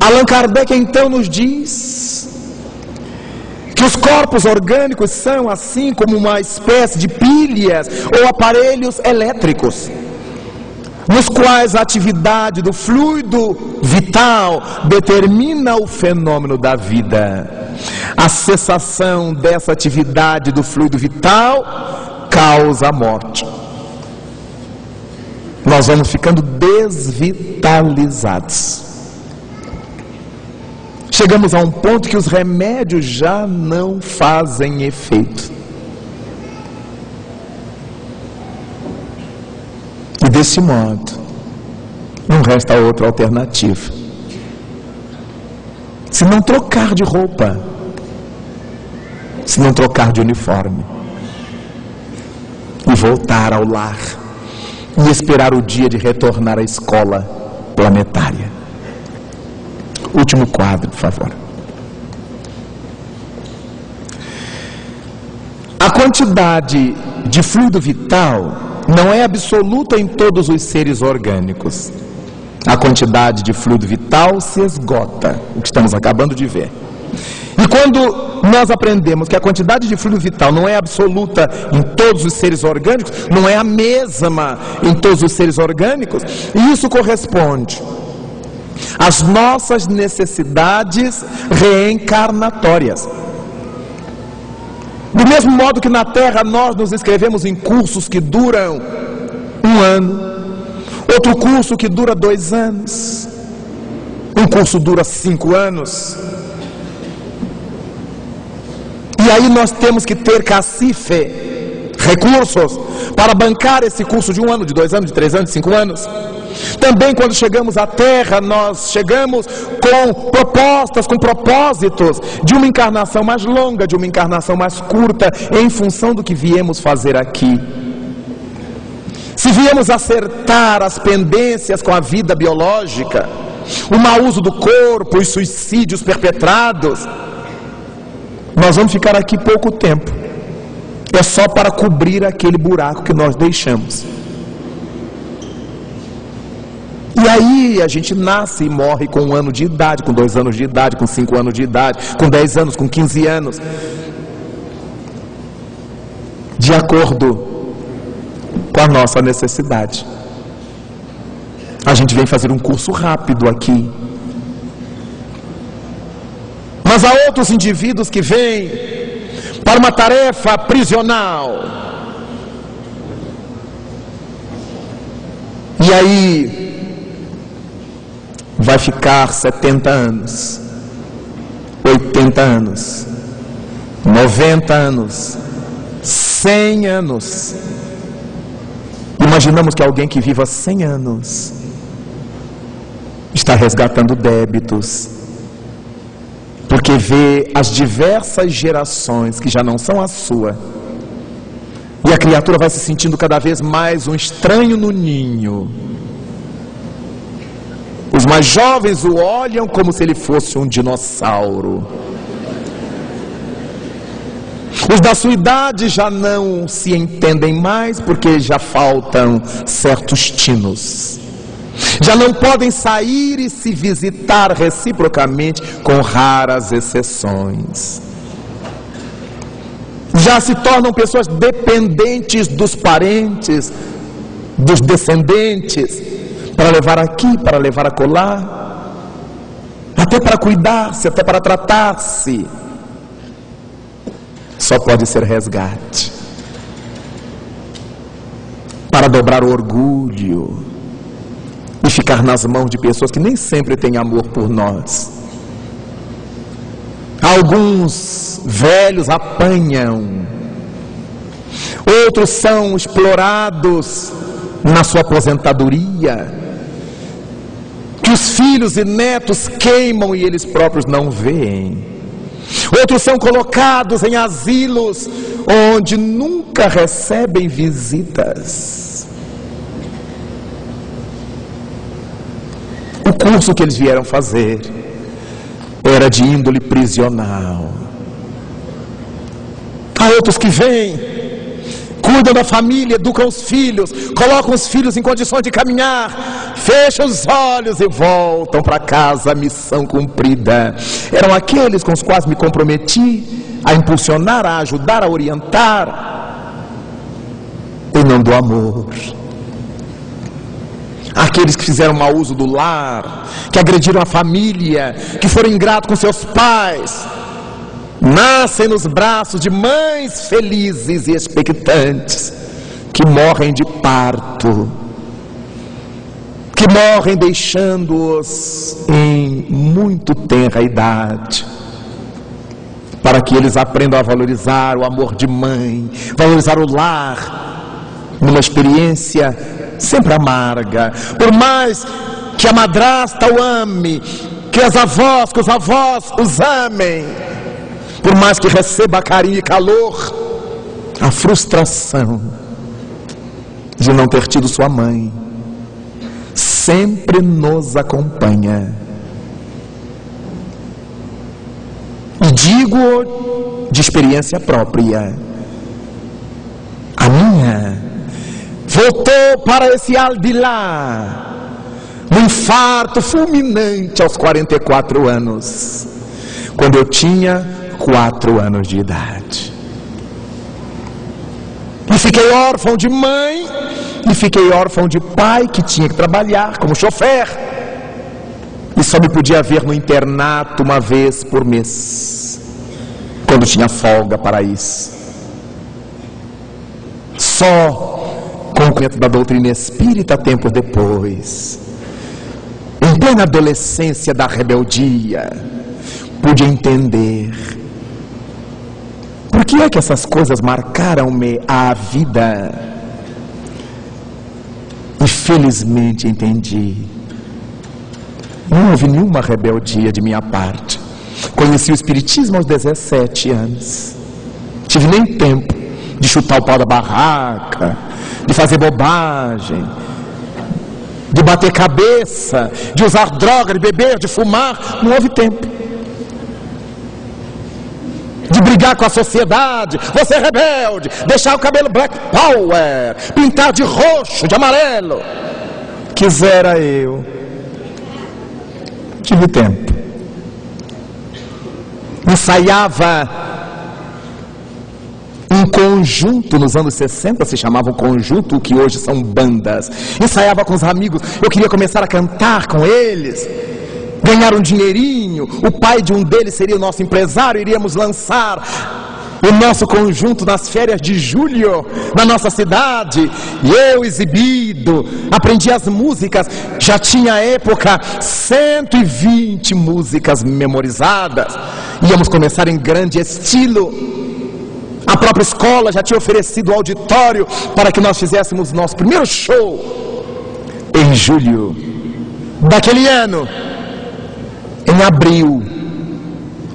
Allan Kardec então nos diz que os corpos orgânicos são assim como uma espécie de pilhas ou aparelhos elétricos, nos quais a atividade do fluido vital determina o fenômeno da vida. A cessação dessa atividade do fluido vital causa a morte. Nós vamos ficando desvitalizados. Chegamos a um ponto que os remédios já não fazem efeito. E desse modo, não resta outra alternativa se não trocar de roupa, se não trocar de uniforme e voltar ao lar e esperar o dia de retornar à escola planetária. Último quadro, por favor. A quantidade de fluido vital não é absoluta em todos os seres orgânicos. A quantidade de fluido vital se esgota, o que estamos acabando de ver. E quando nós aprendemos que a quantidade de fluido vital não é absoluta em todos os seres orgânicos, não é a mesma em todos os seres orgânicos, e isso corresponde às nossas necessidades reencarnatórias. Do mesmo modo que na Terra nós nos inscrevemos em cursos que duram 1 ano, outro curso que dura 2 anos, um curso dura 5 anos, e aí nós temos que ter cacife, recursos, para bancar esse curso de 1 ano, de 2 anos, de 3 anos, de 5 anos. Também quando chegamos à Terra, nós chegamos com propostas, com propósitos de uma encarnação mais longa, de uma encarnação mais curta, em função do que viemos fazer aqui. Se viemos acertar as pendências com a vida biológica, o mau uso do corpo, os suicídios perpetrados, nós vamos ficar aqui pouco tempo. É só para cobrir aquele buraco que nós deixamos. E aí a gente nasce e morre com 1 ano de idade, com 2 anos de idade, com 5 anos de idade, com 10 anos, com 15 anos. De acordo com a nossa necessidade. A gente vem fazer um curso rápido aqui. Mas há outros indivíduos que vêm para uma tarefa prisional. E aí vai ficar 70 anos, 80 anos, 90 anos, 100 anos. Imaginamos que alguém que viva 100 anos está resgatando débitos, porque vê as diversas gerações que já não são a sua, e a criatura vai se sentindo cada vez mais um estranho no ninho. Os mais jovens o olham como se ele fosse um dinossauro. Os da sua idade já não se entendem mais, porque já faltam certos tinos. Já não podem sair e se visitar reciprocamente, com raras exceções. Já se tornam pessoas dependentes dos parentes, dos descendentes, para levar aqui, para levar acolá, até para cuidar-se, até para tratar-se. Só pode ser resgate, para dobrar o orgulho e ficar nas mãos de pessoas que nem sempre têm amor por nós. Alguns velhos apanham, outros são explorados na sua aposentadoria, que os filhos e netos queimam e eles próprios não veem. Outros são colocados em asilos onde nunca recebem visitas. O curso que eles vieram fazer era de índole prisional. Há outros que vêm cuidam da família, educam os filhos, colocam os filhos em condições de caminhar, fecham os olhos e voltam para casa, missão cumprida. Eram aqueles com os quais me comprometi a impulsionar, a ajudar, a orientar, em nome do amor. Aqueles que fizeram mau uso do lar, que agrediram a família, que foram ingratos com seus pais, nascem nos braços de mães felizes e expectantes, que morrem de parto, que morrem deixando-os em muito tenra idade, para que eles aprendam a valorizar o amor de mãe, valorizar o lar, numa experiência sempre amarga. Por mais que a madrasta o ame, que os avós os amem, por mais que receba carinho e calor, a frustração de não ter tido sua mãe sempre nos acompanha. E digo de experiência própria, a minha voltou para esse aldilá, num infarto fulminante aos 44 anos, quando eu tinha 4 anos de idade. E fiquei órfão de mãe, e fiquei órfão de pai, que tinha que trabalhar como chofer, e só me podia ver no internato uma vez por mês, quando tinha folga para isso. Só com o conhecimento da doutrina espírita, tempos depois, em plena adolescência da rebeldia, pude entender por que é que essas coisas marcaram-me a vida. E felizmente entendi. Não houve nenhuma rebeldia de minha parte. Conheci o Espiritismo aos 17 anos. Tive nem tempo de chutar o pau da barraca, de fazer bobagem, de bater cabeça, de usar droga, de beber, de fumar. Não houve tempo. De brigar com a sociedade, você é rebelde, deixar o cabelo black power, pintar de roxo, de amarelo. Quisera eu. Tive tempo. Ensaiava um conjunto, nos anos 60 se chamava um conjunto, o que hoje são bandas. Ensaiava com os amigos, eu queria começar a cantar com eles, ganhar um dinheirinho. O pai de um deles seria o nosso empresário, iríamos lançar o nosso conjunto nas férias de julho, na nossa cidade. E eu, exibido, aprendi as músicas. Já tinha à época 120 músicas memorizadas. Íamos começar em grande estilo. A própria escola já tinha oferecido o auditório para que nós fizéssemos nosso primeiro show. Em julho daquele ano, em abril,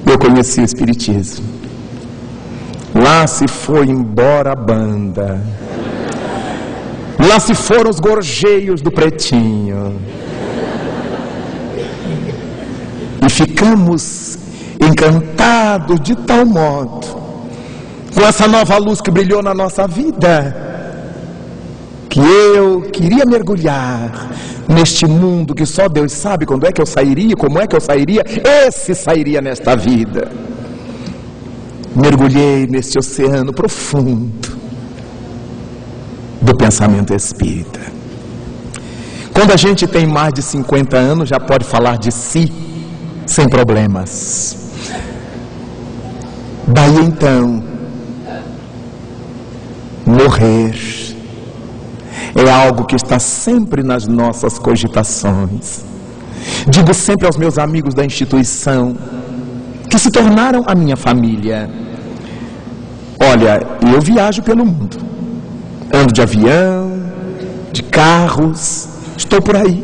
eu conheci o Espiritismo. Lá se foi embora a banda, lá se foram os gorjeios do Pretinho, e ficamos encantados de tal modo com essa nova luz que brilhou na nossa vida, que eu queria mergulhar neste mundo que só Deus sabe quando é que eu sairia, como é que eu sairia. Esse sairia nesta vida. Mergulhei neste oceano profundo do pensamento espírita. Quando a gente tem mais de 50 anos, já pode falar de si sem problemas. Daí então, morrer é algo que está sempre nas nossas cogitações. Digo sempre aos meus amigos da instituição, que se tornaram a minha família: olha, eu viajo pelo mundo, ando de avião, de carros, estou por aí.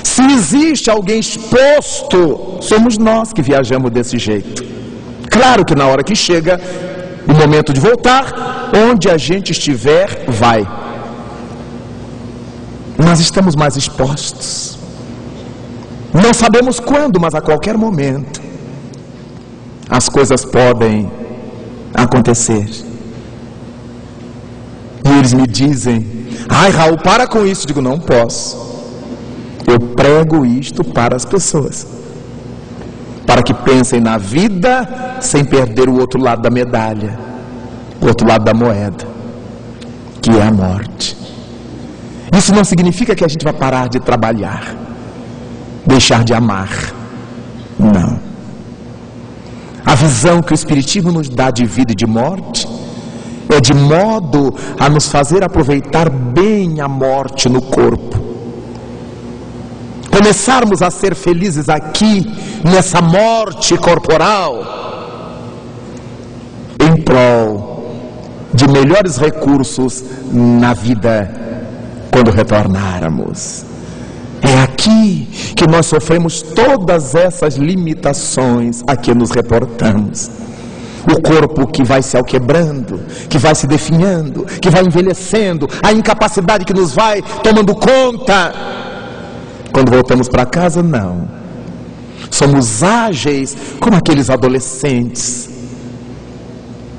Se existe alguém exposto, somos nós que viajamos desse jeito. Claro que na hora que chega o momento de voltar, onde a gente estiver, vai. Nós estamos mais expostos. Não sabemos quando, mas a qualquer momento as coisas podem acontecer. Eles me dizem: ai, Raul, para com isso. Digo: não posso. Eu prego isto para as pessoas, para que pensem na vida sem perder o outro lado da medalha, o outro lado da moeda, que é a morte. Isso não significa que a gente vai parar de trabalhar, deixar de amar. Não. A visão que o Espiritismo nos dá de vida e de morte é de modo a nos fazer aproveitar bem a morte no corpo. Começarmos a ser felizes aqui, nessa morte corporal, em prol de melhores recursos na vida quando retornarmos. É aqui que nós sofremos todas essas limitações a que nos reportamos. O corpo que vai se alquebrando, que vai se definhando, que vai envelhecendo, a incapacidade que nos vai tomando conta. Quando voltamos para casa, não. Somos ágeis como aqueles adolescentes.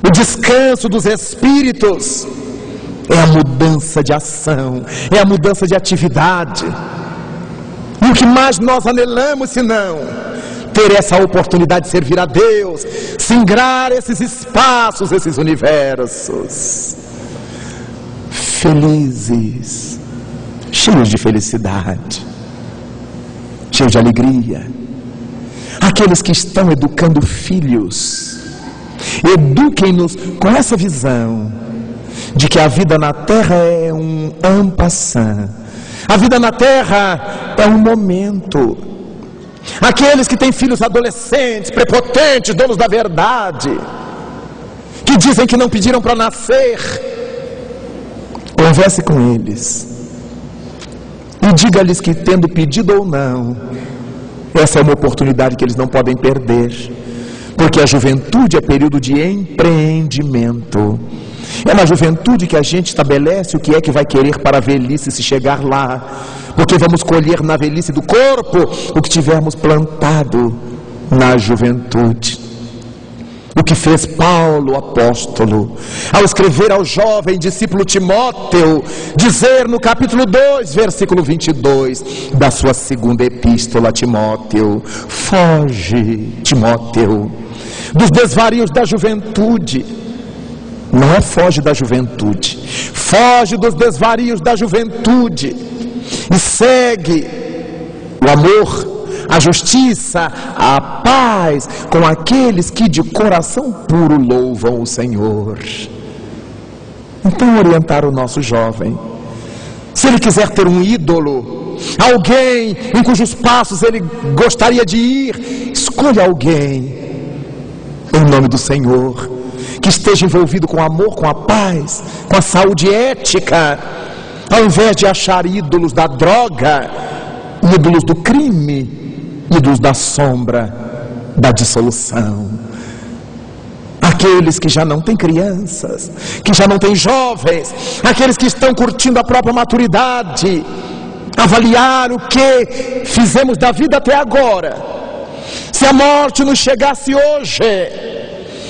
O descanso dos espíritos é a mudança de ação, é a mudança de atividade. E o que mais nós anelamos, senão ter essa oportunidade de servir a Deus, singrar esses espaços, esses universos, felizes, cheios de felicidade, cheios de alegria. Aqueles que estão educando filhos, eduquem-nos com essa visão de que a vida na terra é um en passant. A vida na terra é um momento. Aqueles que têm filhos adolescentes, prepotentes, donos da verdade, que dizem que não pediram para nascer, converse com eles e diga-lhes que, tendo pedido ou não, essa é uma oportunidade que eles não podem perder, porque a juventude é período de empreendimento. É na juventude que a gente estabelece o que é que vai querer para a velhice se chegar lá, porque vamos colher na velhice do corpo o que tivermos plantado na juventude. O que fez Paulo, apóstolo, ao escrever ao jovem discípulo Timóteo, dizer no capítulo 2, versículo 22 da sua segunda epístola a Timóteo: foge, Timóteo, dos desvarios da juventude. Não é foge da juventude, foge dos desvarios da juventude e segue o amor, a justiça, a paz com aqueles que de coração puro louvam o Senhor. Então, orientar o nosso jovem, se ele quiser ter um ídolo, alguém em cujos passos ele gostaria de ir, escolha alguém em nome do Senhor, que esteja envolvido com amor, com a paz, com a saúde ética, ao invés de achar ídolos da droga, ídolos do crime, ídolos da sombra, da dissolução. Aqueles que já não têm crianças, que já não têm jovens, aqueles que estão curtindo a própria maturidade, avaliar o que fizemos da vida até agora. Se a morte nos chegasse hoje,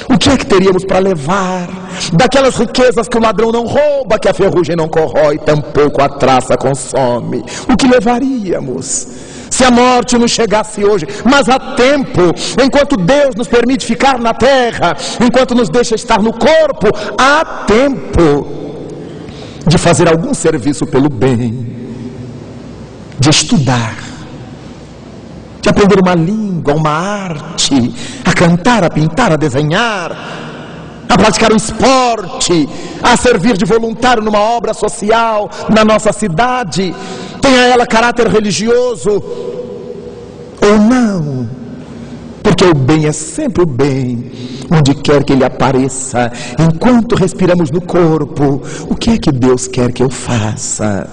o que é que teríamos para levar daquelas riquezas que o ladrão não rouba, que a ferrugem não corrói, tampouco a traça consome? O que levaríamos se a morte nos chegasse hoje? Mas há tempo, enquanto Deus nos permite ficar na terra, enquanto nos deixa estar no corpo, há tempo de fazer algum serviço pelo bem, de estudar, de aprender uma língua, uma arte, a cantar, a pintar, a desenhar, a praticar um esporte, a servir de voluntário numa obra social na nossa cidade, tenha ela caráter religioso ou não, porque o bem é sempre o bem, onde quer que ele apareça. Enquanto respiramos no corpo, o que é que Deus quer que eu faça?